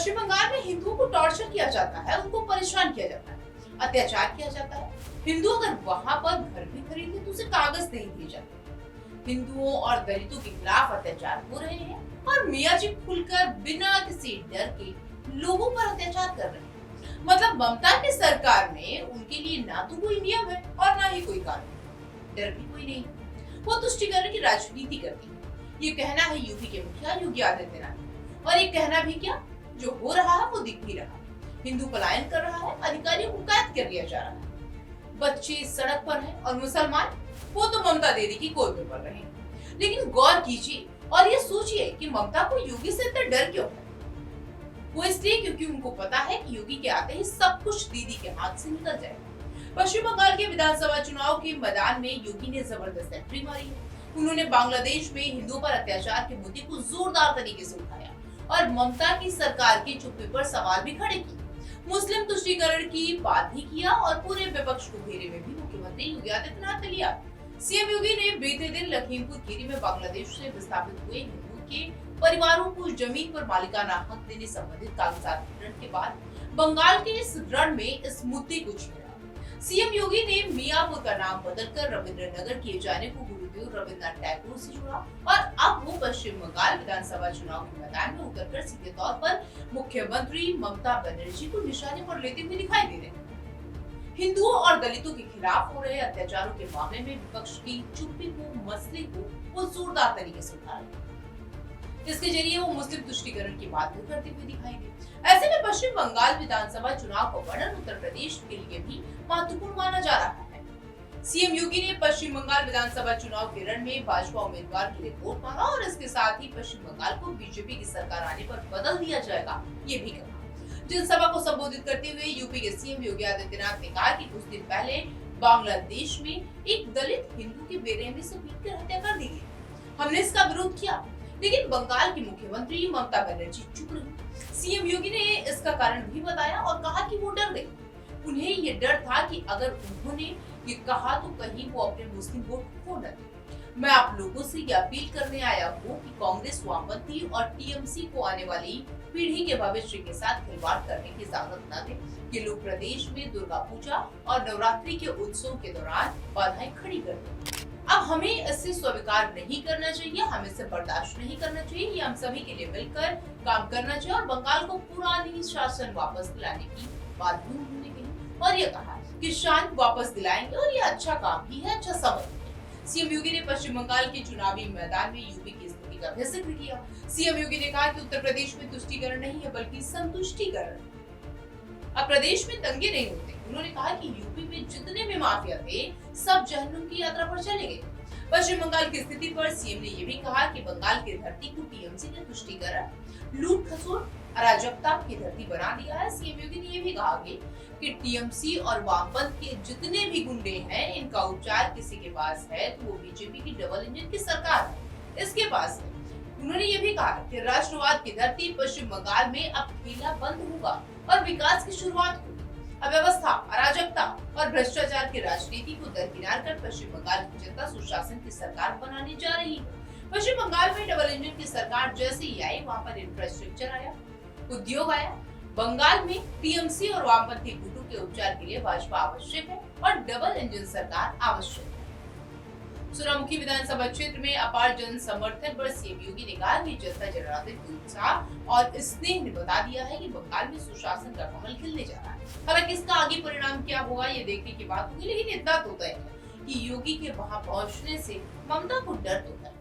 पश्चिम बंगाल में हिंदुओं को टॉर्चर किया जाता है, उनको परेशान किया जाता है, अत्याचार किया जाता है। हिंदू अगर वहां पर घर भी खरीदे तो उसे कागज नहीं दिए जाते। हिंदुओं और दलितों के खिलाफ अत्याचार हो रहे हैं और मियाँ जी खुलकर बिना किसी डर के लोगों पर अत्याचार कर रहे हैं। मतलब ममता की सरकार में उनके लिए ना तो कोई नियम है और ना ही कोई कानून, डर भी कोई नहीं। वो तुष्टीकरण की राजनीति करती है। ये कहना है यूपी के मुखिया योगी आदित्यनाथ, और ये कहना भी क्या, जो हो रहा है वो दिख भी रहा है। हिंदू पलायन कर रहा है, अधिकारियों को कैद कर लिया जा रहा है, बच्चे सड़क पर हैं और मुसलमान वो तो ममता दीदी की गोद में पड़ रहे हैं। लेकिन गौर कीजिए और ये सोचिए कि ममता को योगी से इतना डर क्यों है। वो इसलिए क्योंकि उनको पता है कि योगी के आते ही सब कुछ दीदी के हाथ से निकल जाएगा। पश्चिम बंगाल के विधानसभा चुनाव के मैदान में योगी ने जबरदस्त एंट्री मारी है। उन्होंने बांग्लादेश में हिंदुओं पर अत्याचार के मुद्दे को जोरदार तरीके से उठाया और ममता की सरकार की चुप्पी पर सवाल भी खड़े किए। मुस्लिम तुष्टीकरण की बात भी किया और पूरे विपक्ष को घेरे में भी मुख्यमंत्री योगी आदित्यनाथ ने लिया। सीएम योगी ने बीते दिन लखीमपुर खीरी में बांग्लादेश से विस्थापित हुए हिंदुओं के परिवारों को जमीन पर मालिकाना हक देने संबंधित कागजात वितरण के बाद बंगाल के इस रण में इस मुद्दे को छेड़ा। सीएम योगी ने मियापुर का नाम बदलकर रविंद्रनगर किए जाने को गुरुदेव रविन्द्रनाथ टैगोर से जोड़ा और अब वो पश्चिम बंगाल विधानसभा चुनाव के मैदान में उतरकर सीधे तौर पर मुख्यमंत्री ममता बनर्जी को निशाने पर लेते हुए दिखाई दे रहे हैं। हिंदुओं और दलितों के खिलाफ हो रहे अत्याचारों के मामले में विपक्ष की चुप्पी को, मसले को वो जोरदार तरीके से उठा रहे हैं। इसके जरिए वो मुस्लिम तुष्टीकरण की बात भी करते हुए दिखाई दे। ऐसे में पश्चिम बंगाल विधानसभा चुनाव का वर्णन उत्तर प्रदेश के लिए भी महत्वपूर्ण माना जा रहा है। सीएम योगी ने पश्चिम बंगाल विधानसभा चुनाव के रण में भाजपा उम्मीदवार के लिए वोट मांगा और इसके साथ ही पश्चिम बंगाल को बीजेपी की सरकार आने पर बदल दिया जाएगा, ये भी कहा। जनसभा को संबोधित करते हुए यूपी के सीएम योगी आदित्यनाथ ने कहा कि कुछ दिन पहले बांग्लादेश में एक दलित हिंदू की बेरहमी से पीटकर हत्या कर दी गई। हमने इसका विरोध किया, लेकिन बंगाल की मुख्यमंत्री ममता बनर्जी चुप रही। सीएम योगी ने इसका कारण भी बताया और कहा कि वो डर गई। उन्हें ये डर था कि अगर उन्होंने ये कहा तो कहीं वो अपने मुस्लिम वोट खो न दे। मैं आप लोगों से ये अपील करने आया हूँ कि कांग्रेस, वामपंथी और टीएमसी को आने वाली पीढ़ी के भविष्य के साथ खिलवाड़ करने की इजाजत न दे। ये लोग प्रदेश में दुर्गा पूजा और नवरात्रि के उत्सव के दौरान बाधाएं खड़ी कर दें। अब हमें इससे स्वीकार नहीं करना चाहिए, हमें इसे बर्दाश्त नहीं करना चाहिए। ये हम सभी के लिए मिलकर काम करना चाहिए और बंगाल को पुरानी शासन वापस दिलाने की बात भी उन्होंने कही और ये कहा कि शांति वापस दिलाएंगे और ये अच्छा काम ही है, अच्छा समझ है। सीएम योगी ने पश्चिम बंगाल के चुनावी मैदान में यूपी की स्थिति का भी जिक्र किया। सीएम योगी ने कहा कि उत्तर प्रदेश में तुष्टीकरण नहीं है बल्कि संतुष्टीकरण। अब प्रदेश में दंगे नहीं होते। उन्होंने कहा कि यूपी में जितने भी माफिया थे सब जहन्नुम की यात्रा पर चले गए। पश्चिम बंगाल की स्थिति पर सीएम ने यह भी कहा कि बंगाल की धरती को टीएमसी ने तुष्टीकरण, लूट खसोट, अराजकता की धरती बना दिया है। सीएम योगी ने यह भी कहा कि टीएमसी और वामपंथ के जितने भी गुंडे हैं, इनका उपचार किसी के पास है तो वो बीजेपी की डबल इंजन की सरकार है, इसके पास है। उन्होंने ये भी कहा कि राष्ट्रवाद की धरती पश्चिम बंगाल में अब खेला बंद होगा और विकास की शुरुआत होगी। अव्यवस्था, अराजकता और भ्रष्टाचार की राजनीति को दरकिनार कर पश्चिम बंगाल की जनता सुशासन की सरकार बनाने जा रही है। पश्चिम बंगाल में डबल इंजन की सरकार जैसे ही आई, वहाँ पर इंफ्रास्ट्रक्चर आया, उद्योग आया। बंगाल में टीएमसी और वामपंथी गुटों के उपचार के लिए भाजपा आवश्यक है और डबल इंजन सरकार आवश्यक है। सुरामुखी विधानसभा क्षेत्र में अपार जन समर्थन पर सीएम योगी ने कहा कि जनता जनार्दन के उत्साह और स्नेह ने बता दिया है कि बंगाल में सुशासन का कमल खिलने जा रहा है। हालांकि इसका आगे परिणाम क्या होगा ये देखने की बात होगी, लेकिन इतना तो तय है कि योगी के वहां पहुंचने से ममता को डर तो है।